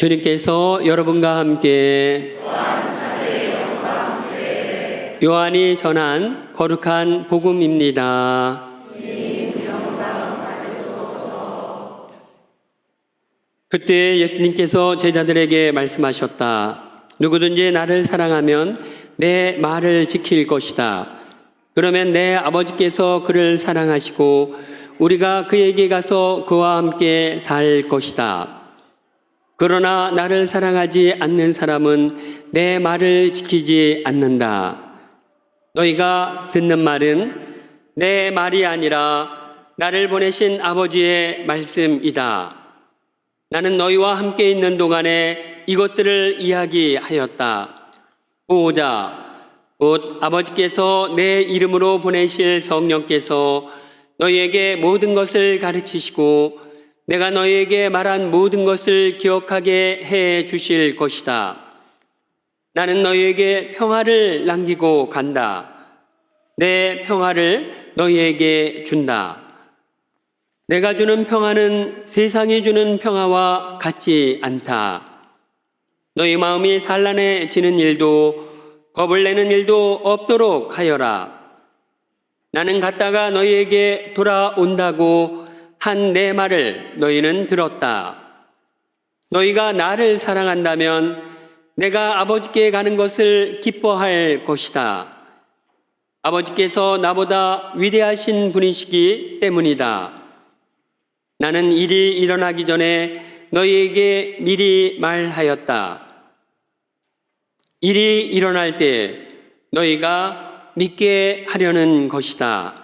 주님께서 여러분과 함께 요한이 전한 거룩한 복음입니다. 그때 예수님께서 제자들에게 말씀하셨다. 누구든지 나를 사랑하면 내 말을 지킬 것이다. 그러면 내 아버지께서 그를 사랑하시고 우리가 그에게 가서 그와 함께 살 것이다. 그러나 나를 사랑하지 않는 사람은 내 말을 지키지 않는다. 너희가 듣는 말은 내 말이 아니라 나를 보내신 아버지의 말씀이다. 나는 너희와 함께 있는 동안에 이것들을 이야기하였다. 보호자, 곧 아버지께서 내 이름으로 보내실 성령께서 너희에게 모든 것을 가르치시고 내가 너희에게 말한 모든 것을 기억하게 해 주실 것이다. 나는 너희에게 평화를 남기고 간다. 내 평화를 너희에게 준다. 내가 주는 평화는 세상이 주는 평화와 같지 않다. 너희 마음이 산란해지는 일도 겁을 내는 일도 없도록 하여라. 나는 갔다가 너희에게 돌아온다고 한 내 말을 너희는 들었다. 너희가 나를 사랑한다면 내가 아버지께 가는 것을 기뻐할 것이다. 아버지께서 나보다 위대하신 분이시기 때문이다. 나는 일이 일어나기 전에 너희에게 미리 말하였다. 일이 일어날 때 너희가 믿게 하려는 것이다.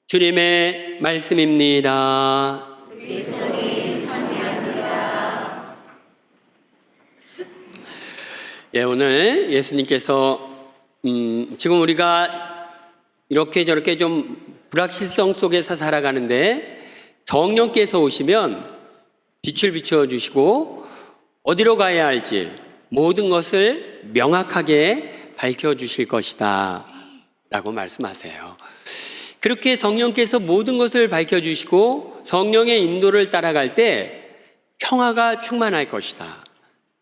주님의 말씀입니다. 그리스도님 찬미합니다. 오늘 예수님께서 지금 우리가 이렇게 저렇게 좀 불확실성 속에서 살아가는데 성령께서 오시면 빛을 비춰주시고 어디로 가야 할지 모든 것을 명확하게 밝혀주실 것이다 라고 말씀하세요. 그렇게 성령께서 모든 것을 밝혀주시고 성령의 인도를 따라갈 때 평화가 충만할 것이다.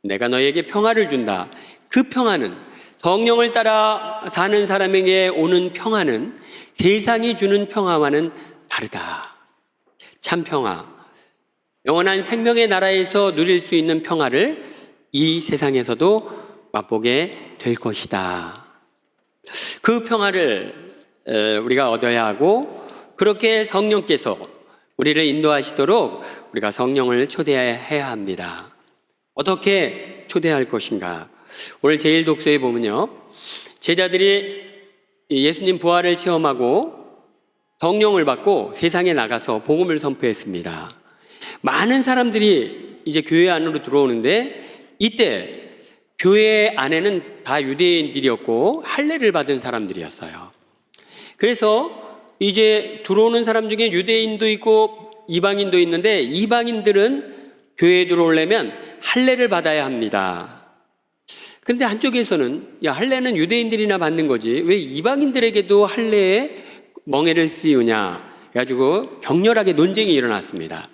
내가 너에게 평화를 준다. 그 평화는 성령을 따라 사는 사람에게 오는 평화는 세상이 주는 평화와는 다르다. 참 평화, 영원한 생명의 나라에서 누릴 수 있는 평화를 이 세상에서도 맛보게 될 것이다. 그 평화를 우리가 얻어야 하고 그렇게 성령께서 우리를 인도하시도록 우리가 성령을 초대해야 합니다. 어떻게 초대할 것인가? 오늘 제1독서에 보면요, 제자들이 예수님 부활을 체험하고 성령을 받고 세상에 나가서 복음을 선포했습니다. 많은 사람들이 이제 교회 안으로 들어오는데 이때 교회 안에는 다 유대인들이었고 할례를 받은 사람들이었어요. 그래서 이제 들어오는 사람 중에 유대인도 있고 이방인도 있는데 이방인들은 교회에 들어오려면 할례를 받아야 합니다. 그런데 한쪽에서는 야, 할례는 유대인들이나 받는 거지 왜 이방인들에게도 할례에 멍에를 씌우냐 해가지고 격렬하게 논쟁이 일어났습니다.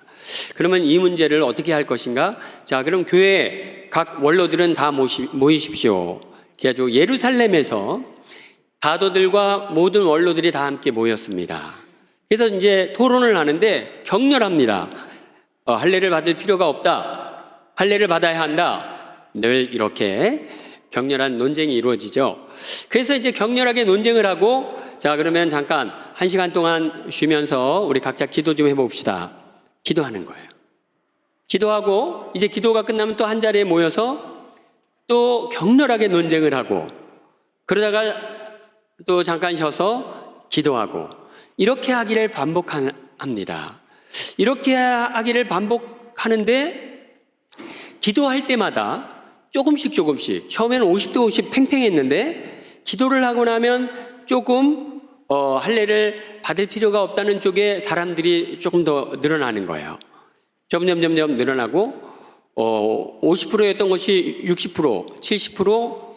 그러면 이 문제를 어떻게 할 것인가? 자, 그럼 교회 각 원로들은 다 모이십시오. 그래가지고 예루살렘에서 사도들과 모든 원로들이 다 함께 모였습니다. 그래서 이제 토론을 하는데 격렬합니다. 할례를 받을 필요가 없다. 할례를 받아야 한다. 늘 이렇게 격렬한 논쟁이 이루어지죠. 그래서 이제 격렬하게 논쟁을 하고 자, 그러면 잠깐 1시간 동안 쉬면서 우리 각자 기도 좀 해봅시다. 기도하는 거예요. 기도하고 이제 기도가 끝나면 또 한 자리에 모여서 또 격렬하게 논쟁을 하고 그러다가 또 잠깐 쉬어서 기도하고 이렇게 하기를 반복합니다. 이렇게 하기를 반복하는데 기도할 때마다 조금씩 처음에는 50대 50 팽팽했는데 기도를 하고 나면 조금 할례를 받을 필요가 없다는 쪽에 사람들이 조금 더 늘어나는 거예요. 점점 늘어나고 50%였던 것이 60%, 70%,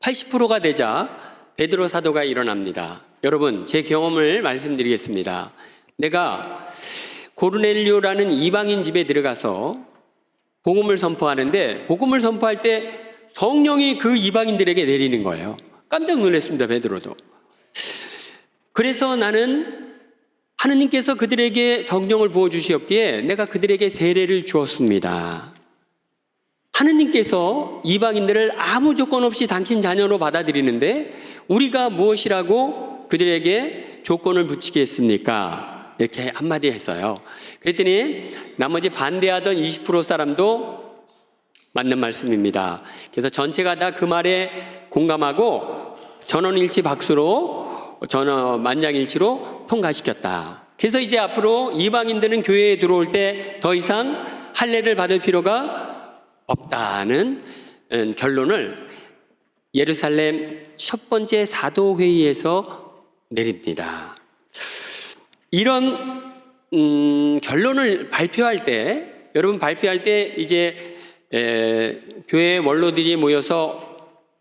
80%가 되자 베드로 사도가 일어납니다. 여러분, 제 경험을 말씀드리겠습니다. 내가 고르넬료라는 이방인 집에 들어가서 복음을 선포하는데 복음을 선포할 때 성령이 그 이방인들에게 내리는 거예요. 깜짝 놀랐습니다, 베드로도. 그래서 나는 하느님께서 그들에게 성령을 부어주시었기에 내가 그들에게 세례를 주었습니다. 하느님께서 이방인들을 아무 조건 없이 당신 자녀로 받아들이는데 우리가 무엇이라고 그들에게 조건을 붙이겠습니까? 이렇게 한마디 했어요. 그랬더니 나머지 반대하던 20% 사람도 맞는 말씀입니다. 그래서 전체가 다 그 말에 공감하고 전원일치 박수로 만장일치로 통과시켰다. 그래서 이제 앞으로 이방인들은 교회에 들어올 때 더 이상 할례를 받을 필요가 없다는 결론을 예루살렘 첫 번째 사도회의에서 내립니다. 이런 결론을 발표할 때, 여러분 발표할 때 이제 교회 원로들이 모여서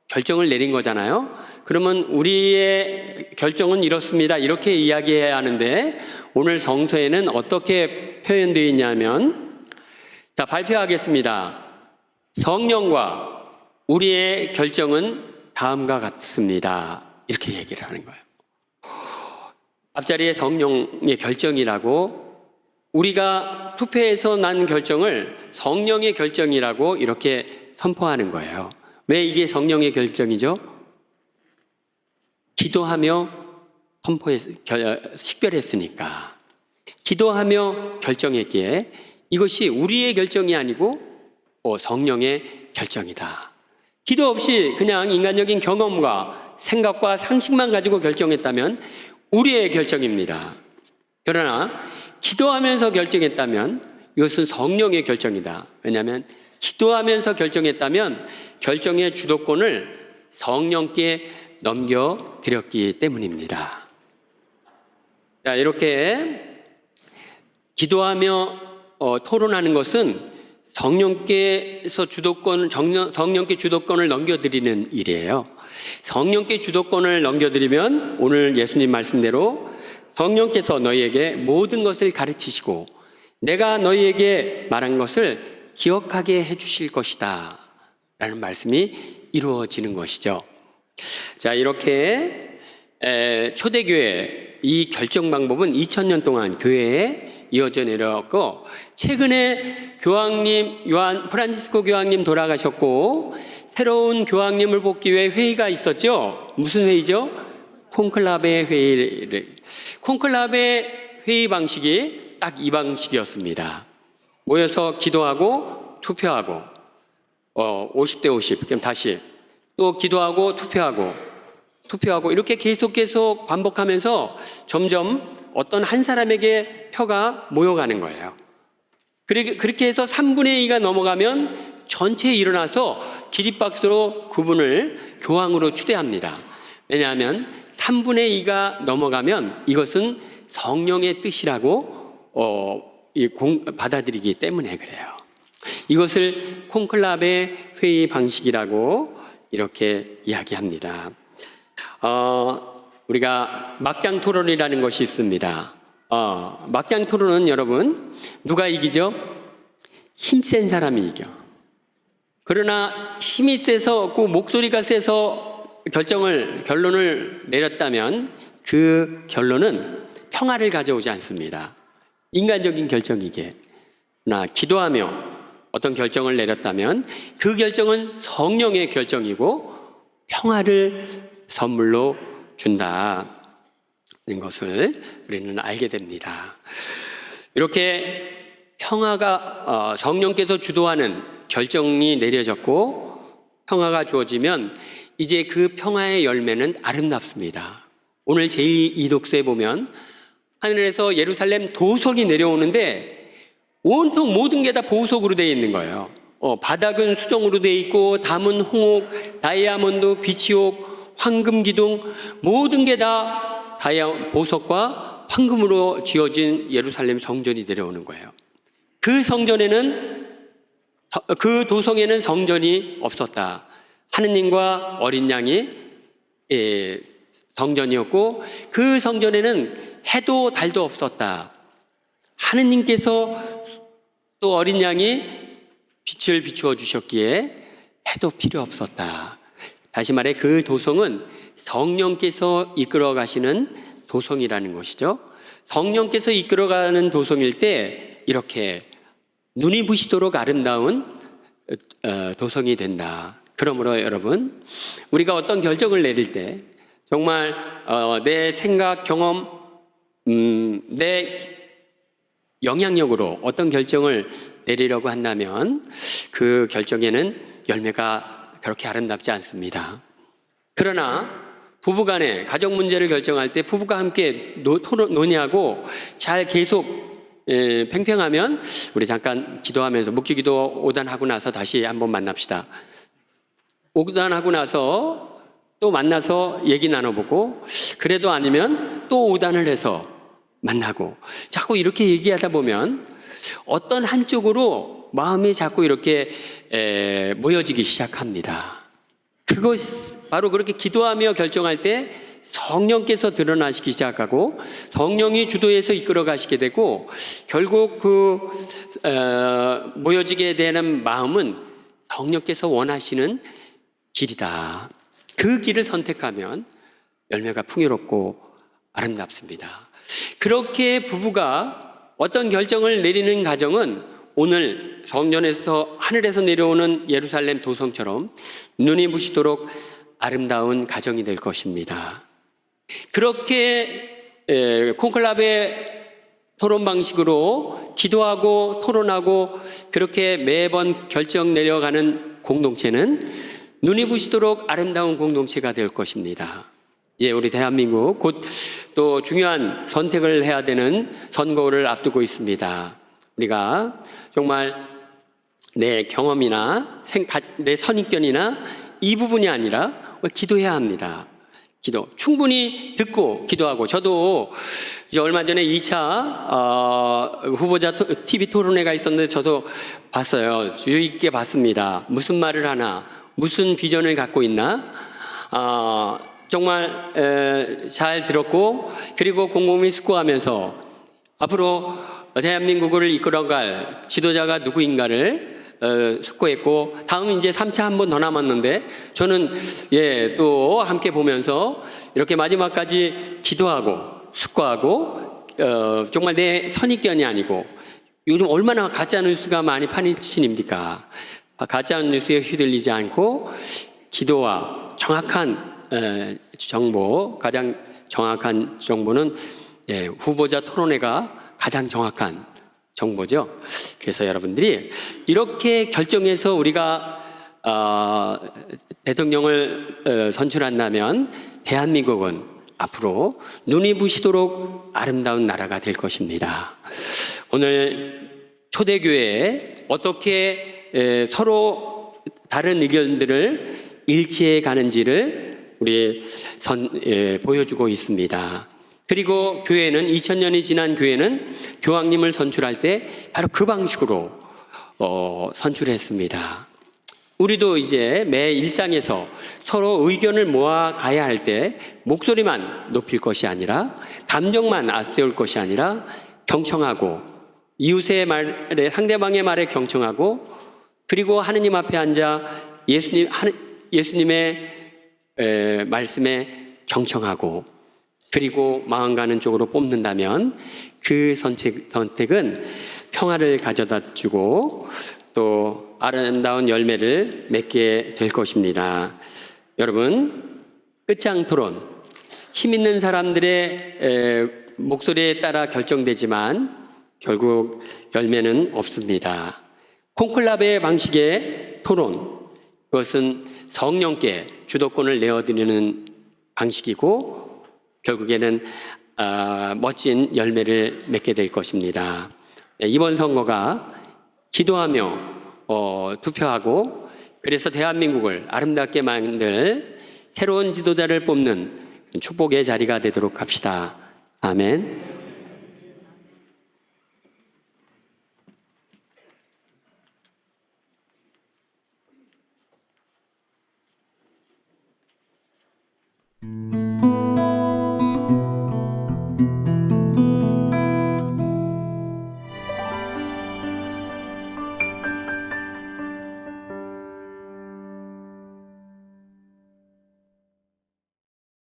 결정을 내린 거잖아요. 그러면 우리의 결정은 이렇습니다, 이렇게 이야기해야 하는데 오늘 성서에는 어떻게 표현되어 있냐면, 자, 발표하겠습니다. 성령과 우리의 결정은 다음과 같습니다. 이렇게 얘기를 하는 거예요. 앞자리에 성령의 결정이라고, 우리가 투표해서 난 결정을 성령의 결정이라고 이렇게 선포하는 거예요. 왜 이게 성령의 결정이죠? 기도하며 식별했으니까. 기도하며 결정했기에 이것이 우리의 결정이 아니고 성령의 결정이다. 기도 없이 그냥 인간적인 경험과 생각과 상식만 가지고 결정했다면 우리의 결정입니다. 그러나 기도하면서 결정했다면 이것은 성령의 결정이다. 왜냐하면 기도하면서 결정했다면 결정의 주도권을 성령께 넘겨드렸기 때문입니다. 자, 이렇게 기도하며 토론하는 것은 성령께 주도권을 넘겨드리는 일이에요. 성령께 주도권을 넘겨드리면 오늘 예수님 말씀대로 성령께서 너희에게 모든 것을 가르치시고 내가 너희에게 말한 것을 기억하게 해주실 것이다 라는 말씀이 이루어지는 것이죠. 자, 이렇게 초대교회 이 결정 방법은 2000년 동안 교회에 이어져 내려왔고, 최근에 프란치스코 교황님 돌아가셨고 새로운 교황님을 뽑기 위해 회의가 있었죠. 무슨 회의죠? 콘클라베 회의를. 콘클라베 회의 방식이 딱 이 방식이었습니다. 모여서 기도하고 투표하고 50대 50, 그럼 다시 또 기도하고 투표하고 이렇게 계속 반복하면서 점점 어떤 한 사람에게 표가 모여가는 거예요. 그렇게 해서 3분의 2가 넘어가면 전체에 일어나서 기립박수로 그분을 교황으로 추대합니다. 왜냐하면 3분의 2가 넘어가면 이것은 성령의 뜻이라고 받아들이기 때문에 그래요. 이것을 콘클라베 회의 방식이라고 이렇게 이야기합니다. 우리가 막장 토론이라는 것이 있습니다. 막장 토론은 여러분 누가 이기죠? 힘센 사람이 이겨. 그러나 힘이 세서 그 목소리가 세서 결론을 내렸다면 그 결론은 평화를 가져오지 않습니다. 인간적인 결정이게. 그러나 기도하며 어떤 결정을 내렸다면 그 결정은 성령의 결정이고 평화를 선물로 준다는 것을 우리는 알게 됩니다. 이렇게 평화가 성령께서 주도하는 결정이 내려졌고 평화가 주어지면 이제 그 평화의 열매는 아름답습니다. 오늘 제2독서에 보면 하늘에서 예루살렘 도성이 내려오는데 온통 모든 게 다 보석으로 되어 있는 거예요. 바닥은 수정으로 되어 있고 담은 홍옥, 다이아몬드, 비치옥, 황금 기둥 모든 게 다 보석과 황금으로 지어진 예루살렘 성전이 내려오는 거예요. 그 도성에는 성전이 없었다. 하느님과 어린 양이 성전이었고 그 성전에는 해도 달도 없었다. 하느님께서 또 어린 양이 빛을 비추어 주셨기에 해도 필요 없었다. 다시 말해 그 도성은 성령께서 이끌어 가시는 도성이라는 것이죠. 성령께서 이끌어가는 도성일 때 이렇게 눈이 부시도록 아름다운 도성이 된다. 그러므로 여러분, 우리가 어떤 결정을 내릴 때 정말 내 생각, 경험, 내 영향력으로 어떤 결정을 내리려고 한다면 그 결정에는 열매가 그렇게 아름답지 않습니다. 그러나 부부간에 가정 문제를 결정할 때 부부가 함께 논의하고 잘 계속 팽팽하면, 우리 잠깐 기도하면서 묵주기도 5단 하고 나서 다시 한번 만납시다. 5단 하고 나서 또 만나서 얘기 나눠보고, 그래도 아니면 또 5단을 해서 만나고, 자꾸 이렇게 얘기하다 보면 어떤 한쪽으로 마음이 자꾸 이렇게 모여지기 시작합니다. 그것 바로 그렇게 기도하며 결정할 때 성령께서 드러나시기 시작하고 성령이 주도해서 이끌어 가시게 되고, 결국 그 모여지게 되는 마음은 성령께서 원하시는 길이다. 그 길을 선택하면 열매가 풍요롭고 아름답습니다. 그렇게 부부가 어떤 결정을 내리는 가정은 오늘 성전에서 하늘에서 내려오는 예루살렘 도성처럼 눈이 부시도록 아름다운 가정이 될 것입니다. 그렇게 콘클라베 토론 방식으로 기도하고 토론하고 그렇게 매번 결정 내려가는 공동체는 눈이 부시도록 아름다운 공동체가 될 것입니다. 이제 우리 대한민국 곧 또 중요한 선택을 해야 되는 선거를 앞두고 있습니다. 우리가 정말 내 경험이나 내 선입견이나 이 부분이 아니라 기도해야 합니다. 기도 충분히 듣고 기도하고, 저도 이제 얼마 전에 2차 후보자 TV 토론회가 있었는데 저도 봤어요. 유의 깊게 봤습니다. 무슨 말을 하나, 무슨 비전을 갖고 있나, 정말 잘 들었고, 그리고 곰곰이 숙고하면서 앞으로 대한민국을 이끌어갈 지도자가 누구인가를 숙고했고, 다음 이제 3차 한 번 더 남았는데 저는 또 함께 보면서 이렇게 마지막까지 기도하고 숙고하고, 정말 내 선입견이 아니고, 요즘 얼마나 가짜 뉴스가 많이 판이신입니까? 가짜 뉴스에 휘둘리지 않고 기도와 정확한 정보, 가장 정확한 정보는 후보자 토론회가 가장 정확한 정보죠. 그래서 여러분들이 이렇게 결정해서 우리가 대통령을 선출한다면 대한민국은 앞으로 눈이 부시도록 아름다운 나라가 될 것입니다. 오늘 초대교회에 어떻게 서로 다른 의견들을 일치해 가는지를 우리 보여주고 있습니다. 그리고 교회는 2000년이 지난 교회는 교황님을 선출할 때 바로 그 방식으로 선출했습니다. 우리도 이제 매 일상에서 서로 의견을 모아 가야 할 때 목소리만 높일 것이 아니라, 감정만 앞세울 것이 아니라 경청하고, 이웃의 말에, 상대방의 말에 경청하고, 그리고 하느님 앞에 앉아 예수님의 말씀에 경청하고, 그리고 마음 가는 쪽으로 뽑는다면 그 선택은 평화를 가져다 주고 또 아름다운 열매를 맺게 될 것입니다. 여러분, 끝장 토론, 힘 있는 사람들의 목소리에 따라 결정되지만 결국 열매는 없습니다. 콘클라베 방식의 토론, 그것은 성령께 주도권을 내어드리는 방식이고 결국에는 멋진 열매를 맺게 될 것입니다. 이번 선거가 기도하며 투표하고, 그래서 대한민국을 아름답게 만들 새로운 지도자를 뽑는 축복의 자리가 되도록 합시다. 아멘.